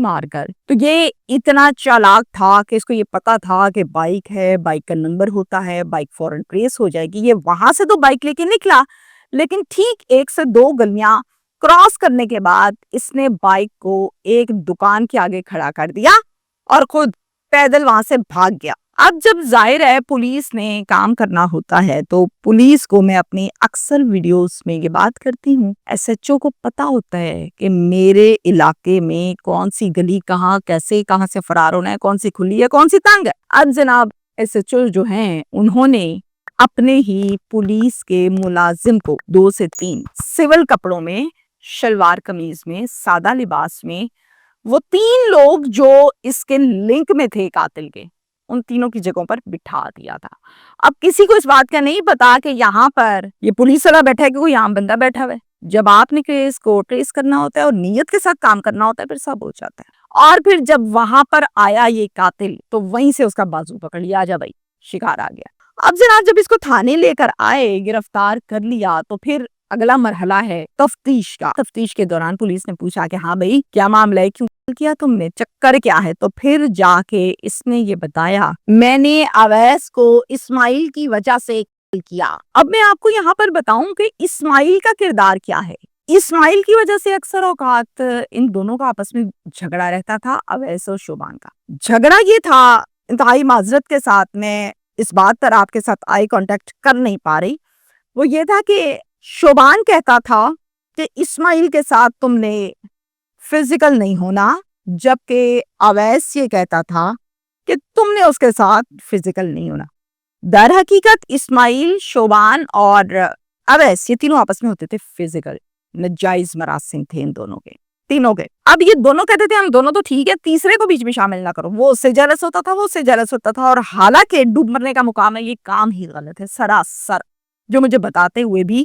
مار کر. تو یہ اتنا چالاک تھا کہ اس کو یہ پتا تھا کہ بائک ہے, بائک کا نمبر ہوتا ہے, بائک فوراً ٹریس ہو جائے گی. یہ وہاں سے تو بائک لے کے نکلا, لیکن ٹھیک 1 سے 2 گلیاں کراس کرنے کے بعد اس نے بائک کو ایک دکان کے آگے کھڑا کر دیا اور خود پیدل وہاں سے بھاگ گیا. اب جب ظاہر ہے پولیس نے کام کرنا ہوتا ہے تو پولیس کو میں اپنی اکثر ویڈیوز میں یہ بات کرتی ہوں, ایس ایچ او کو پتا ہوتا ہے کہ میرے علاقے میں کون سی گلی کہاں کیسے کہاں سے فرار ہونا ہے, کون سی کھلی ہے کون سی تنگ ہے. اب جناب ایس ایچ او جو ہیں انہوں نے اپنے ہی پولیس کے ملازم کو 2 سے 3 سول کپڑوں میں, شلوار قمیض میں, سادہ لباس میں, وہ 3 لوگ جو اس کے لنک میں تھے قاتل کے, ان تینوں کی جگہوں پر بٹھا دیا تھا. اب کسی کو اس بات کا نہیں پتا کہ یہاں پر یہ پولیس والا بیٹھا ہے کہ کوئی عام بندہ بیٹھا ہوا ہے. جب آپ نے کیس کو ٹریس کرنا ہوتا ہے اور نیت کے ساتھ کام کرنا ہوتا ہے پھر سب ہو جاتا ہے. اور پھر جب وہاں پر آیا یہ قاتل تو وہیں سے اس کا بازو پکڑ لیا, آجا بھائی شکار آ گیا. اب جناب جب اس کو تھانے لے کر آئے, گرفتار کر لیا, تو پھر اگلا مرحلہ ہے تفتیش کا. تفتیش کے دوران پولیس نے پوچھا کہ ہاں بھائی کیا معاملہ ہے, کیوں کیا تم نے, چکر کیا ہے. تو پھر جا کے اس نے یہ بتایا میں نے اویس کو اسماعیل کی وجہ سے کیا. اب میں آپ کو یہاں پر بتاؤں کہ اسماعیل کا کردار کیا ہے. اسماعیل کی وجہ سے اکثر اوقات ان دونوں کا آپس میں جھگڑا رہتا تھا, اویس اور شوبان کا. جھگڑا یہ تھا, انتہائی معذرت کے ساتھ میں اس بات پر آپ کے ساتھ آئی کانٹیکٹ کر نہیں پا رہی, وہ یہ تھا کہ شوبان کہتا تھا کہ اسماعیل کے ساتھ تم نے فزیکل نہیں ہونا, جبکہ اویس یہ کہتا تھا کہ تم نے اس کے ساتھ فزیکل نہیں ہونا. در حقیقت اسماعیل, شوبان اور اویس یہ تینوں آپس میں ہوتے تھے فزیکل, ناجائز مراسم تھے ان دونوں کے, تینوں کے. اب یہ دونوں کہتے تھے ہم دونوں تو ٹھیک ہے, تیسرے کو بیچ میں شامل نہ کرو. وہ اس سے جیلس ہوتا تھا, وہ اس سے جیلس ہوتا تھا, اور حالانکہ ڈوب مرنے کا مقام ہے, یہ کام ہی غلط ہے سراسر, جو مجھے بتاتے ہوئے بھی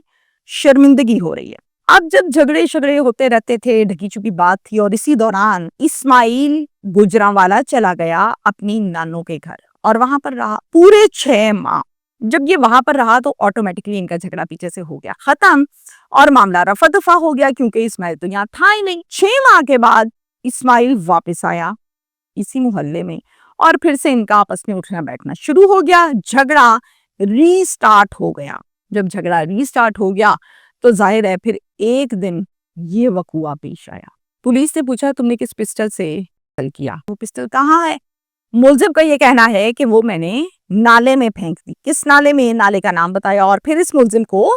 شرمندگی ہو رہی ہے. اب جب جھگڑے ہوتے رہتے تھے, ڈھکی چکی بات تھی, اور اسی دوران اسماعیل گجرانوالا چلا گیا اپنی نانوں کے گھر اور وہاں پر رہا پورے 6 ماہ. جب یہ وہاں پر رہا تو آٹومیٹکلی ان کا جھگڑا پیچھے سے ہو گیا ختم, اور معاملہ رفع دفع ہو گیا, کیونکہ اسماعیل تو یہاں تھا ہی نہیں. 6 ماہ کے بعد اسماعیل واپس آیا اسی محلے میں, اور پھر سے ان کا آپس میں اٹھنا بیٹھنا شروع ہو گیا. جھگڑا ری سٹارٹ ہو گیا. جب جھگڑا ری سٹارٹ ہو گیا تو ظاہر ہے پھر ایک دن یہ وقوعہ پیش آیا. پولیس نے پوچھا تم نے کس پسٹل سے قتل کیا, وہ پسٹل کہاں ہے. ملزم کا یہ کہنا ہے کہ وہ میں نے نالے میں پھینک دی. کس نالے میں, نالے کا نام بتایا, اور پھر اس ملزم کو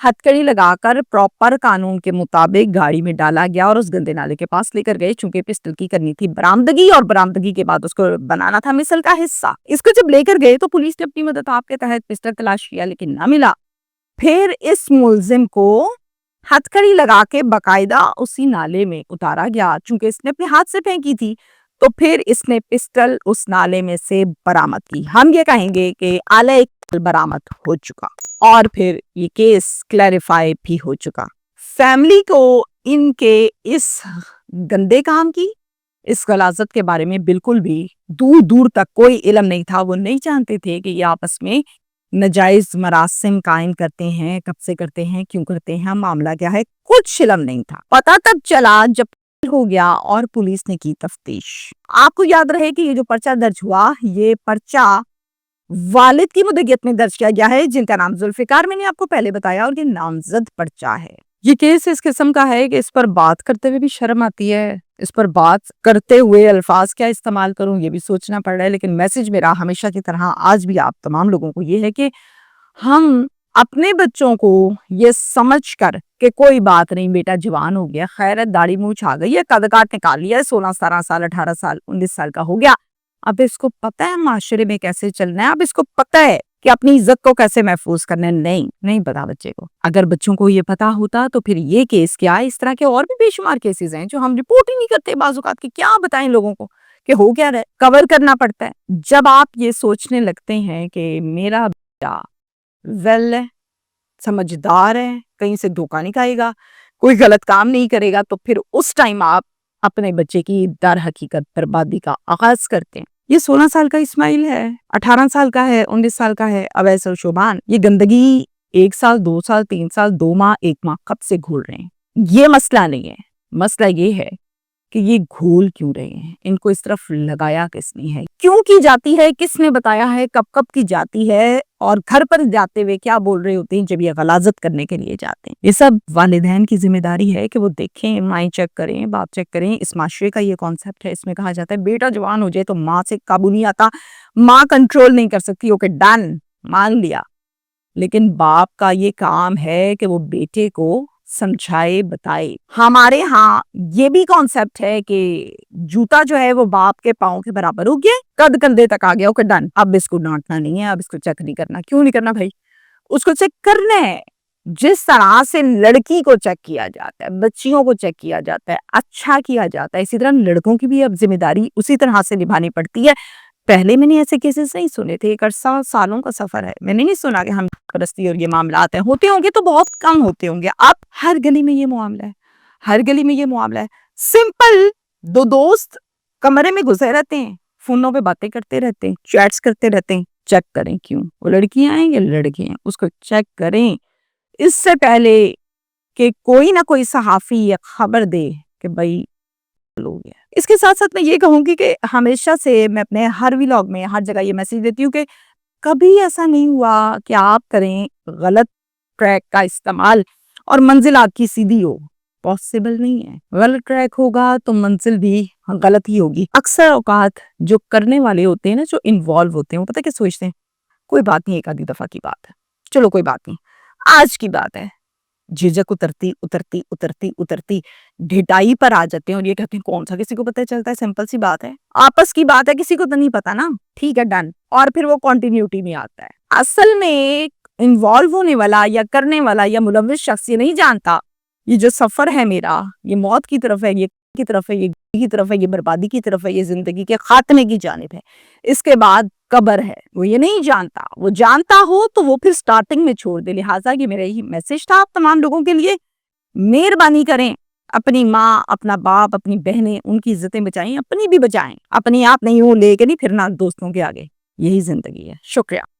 ہتھکڑی لگا کر پراپر قانون کے مطابق گاڑی میں ڈالا گیا اور اس گندے نالے کے پاس لے کر گئے, چونکہ پسٹل کی کرنی تھی برآمدگی, اور برآمدگی کے بعد اس کو بنانا تھا مثل کا حصہ. اس کو جب لے کر گئے تو پولیس نے اپنی مدد آپ کے تحت پسٹل تلاش کیا لیکن نہ ملا. پھر اس ملزم کو ہتھکڑی لگا کے باقاعدہ اسی نالے میں اتارا گیا, چونکہ اس نے اپنے ہاتھ سے پھینکی تھی, تو پھر اس نے پسٹل اس نالے میں سے برآمد کی. ہم یہ کہیں گے کہ آلہ برآمد ہو چکا, اور پھر یہ کیس کلیریفائی بھی ہو چکا. فیملی کو ان کے اس گندے کام کی, اس غلاظت کے بارے میں بالکل بھی دور دور تک کوئی علم نہیں تھا. وہ نہیں جانتے تھے کہ یہ آپس میں ناجائز مراسم قائم کرتے ہیں, کب سے کرتے ہیں, کیوں کرتے ہیں, معاملہ کیا ہے, کچھ علم نہیں تھا. پتہ تب چلا جب ہو گیا اور پولیس نے کی تفتیش. آپ کو یاد رہے کہ یہ جو پرچہ درج ہوا, یہ پرچہ والد کی مدعیت میں درج کیا گیا ہے, جن کا نام ذوالفقار میں نے آپ کو پہلے بتایا, اور یہ نامزد پرچہ ہے. یہ کیس اس قسم کا ہے کہ اس پر بات کرتے ہوئے بھی شرم آتی ہے, اس پر بات کرتے ہوئے الفاظ کیا استعمال کروں یہ بھی سوچنا پڑ رہا ہے. لیکن میسج میرا ہمیشہ کی طرح آج بھی آپ تمام لوگوں کو یہ ہے کہ ہم اپنے بچوں کو یہ سمجھ کر کہ کوئی بات نہیں, بیٹا جوان ہو گیا, خیر ہے, داڑھی مونچھ آ گئی ہے, قد کاٹ نکال لیا ہے, 16 17 سال 18 سال 19 سال کا ہو گیا, اب اس کو پتہ ہے معاشرے میں کیسے چلنا ہے, اب اس کو پتہ ہے کہ اپنی عزت کو کیسے محفوظ کرنا ہے. نہیں پتا بچے کو. اگر بچوں کو یہ پتا ہوتا تو پھر یہ کیس کیا, اس طرح کے اور بھی بے شمار کیسز ہیں جو ہم رپورٹ ہی نہیں کرتے بعض اوقات, کہ کیا بتائیں لوگوں کو کہ ہو کیا رہا ہے, کور کرنا پڑتا ہے. جب آپ یہ سوچنے لگتے ہیں کہ میرا بیٹا ویل ہے, سمجھدار ہے, کہیں سے دھوکہ نہیں کھائے گا, کوئی غلط کام نہیں کرے گا, تو پھر اس ٹائم آپ اپنے بچے کی در حقیقت بربادی کا آغاز کرتے ہیں. یہ 16 سال کا اسماعیل ہے, 18 سال کا ہے, 19 سال کا ہے اویس اور شوبان. یہ گندگی 1 سال 2 سال 3 سال 2 ماہ 1 ماہ کب سے گھول رہے ہیں. یہ مسئلہ نہیں ہے. مسئلہ یہ ہے کہ یہ گھول کیوں رہے ہیں, ان کو اس طرف لگایا کس نے ہے, کیوں کی جاتی ہے, کس نے بتایا ہے, کب کب کی جاتی ہے, اور گھر پر جاتے ہوئے کیا بول رہے ہوتے ہیں جب یہ غلاظت کرنے کے لیے جاتے ہیں. یہ سب والدین کی ذمہ داری ہے کہ وہ دیکھیں, مائیں چیک کریں, باپ چیک کریں. اس معاشرے کا یہ کانسیپٹ ہے, اس میں کہا جاتا ہے بیٹا جوان ہو جائے تو ماں سے قابو نہیں آتا, ماں کنٹرول نہیں کر سکتی, اوکے ڈن, مان لیا. لیکن باپ کا یہ کام ہے کہ وہ بیٹے کو سمجھائے, بتائے. ہمارے ہاں یہ بھی کانسیپٹ ہے کہ جوتا جو ہے وہ باپ کے پاؤں کے برابر ہو گیا, قد کندھے تک آ گیا, اوکے ڈن, اب اس کو ڈانٹنا نہیں ہے, اب اس کو چیک نہیں کرنا. کیوں نہیں کرنا بھائی, اس کو چیک کرنا ہے. جس طرح سے لڑکی کو چیک کیا جاتا ہے, بچیوں کو چیک کیا جاتا ہے, اچھا کیا جاتا ہے, اسی طرح لڑکوں کی بھی اب ذمہ داری اسی طرح سے نبھانی پڑتی ہے. پہلے میں نے ایسے کیسز نہیں سنے تھے, ایک عرصہ سالوں کا سفر ہے, میں نے نہیں سنا کہ ہم پرستی اور یہ معاملات ہیں. ہوتے ہوں گے تو بہت کم ہوتے ہوں گے. اب ہر گلی میں یہ معاملہ ہے, ہر گلی میں یہ معاملہ ہے. سمپل دو دوست کمرے میں گھسے رہتے ہیں, فونوں پہ باتیں کرتے رہتے ہیں, چیٹس کرتے رہتے ہیں. چیک کریں کیوں, وہ لڑکیاں ہیں یا لڑکے ہیں, اس کو چیک کریں اس سے پہلے کہ کوئی نہ کوئی صحافی یہ خبر دے کہ بھائی لوگ ہیں. اس کے ساتھ ساتھ میں یہ کہوں گی کہ ہمیشہ سے میں اپنے ہر ویلاگ میں ہر جگہ یہ میسج دیتی ہوں کہ کبھی ایسا نہیں ہوا کہ آپ کریں غلط ٹریک کا استعمال اور منزل آپ کی سیدھی ہو. پاسبل نہیں ہے. غلط ٹریک ہوگا تو منزل بھی غلط ہی ہوگی. اکثر اوقات جو کرنے والے ہوتے ہیں نا, جو انوالو ہوتے ہیں, وہ پتہ کیا سوچتے ہیں, کوئی بات نہیں, ایک آدھی دفعہ کی بات ہے, چلو کوئی بات نہیں, آج کی بات ہے. جھجک اترتی اترتی اترتی اترتی ڈھٹائی پر آ جاتے ہیں اور یہ کہتے ہیں کون سا کسی کو پتہ چلتا ہے, سمپل سی بات ہے, آپس کی بات ہے, کسی کو تو نہیں پتا نا, ٹھیک ہے ڈن. اور پھر وہ کنٹینیوٹی میں آتا ہے. اصل میں انوالو ہونے والا یا کرنے والا یا ملوث شخص یہ نہیں جانتا یہ جو سفر ہے میرا, یہ موت کی طرف ہے, یہ کی طرف ہے, یہ کی طرف ہے, یہ بربادی کی طرف ہے, یہ زندگی کے خاتمے کی جانب ہے, اس کے بعد قبر ہے. وہ یہ نہیں جانتا. وہ جانتا ہو تو وہ پھر سٹارٹنگ میں چھوڑ دے. لہٰذا یہ میرا یہی میسج تھا آپ تمام لوگوں کے لیے, مہربانی کریں, اپنی ماں, اپنا باپ, اپنی بہنیں, ان کی عزتیں بچائیں, اپنی بھی بچائیں. اپنی آپ نہیں ہو لے کے نہیں پھرنا دوستوں کے آگے. یہی زندگی ہے. شکریہ.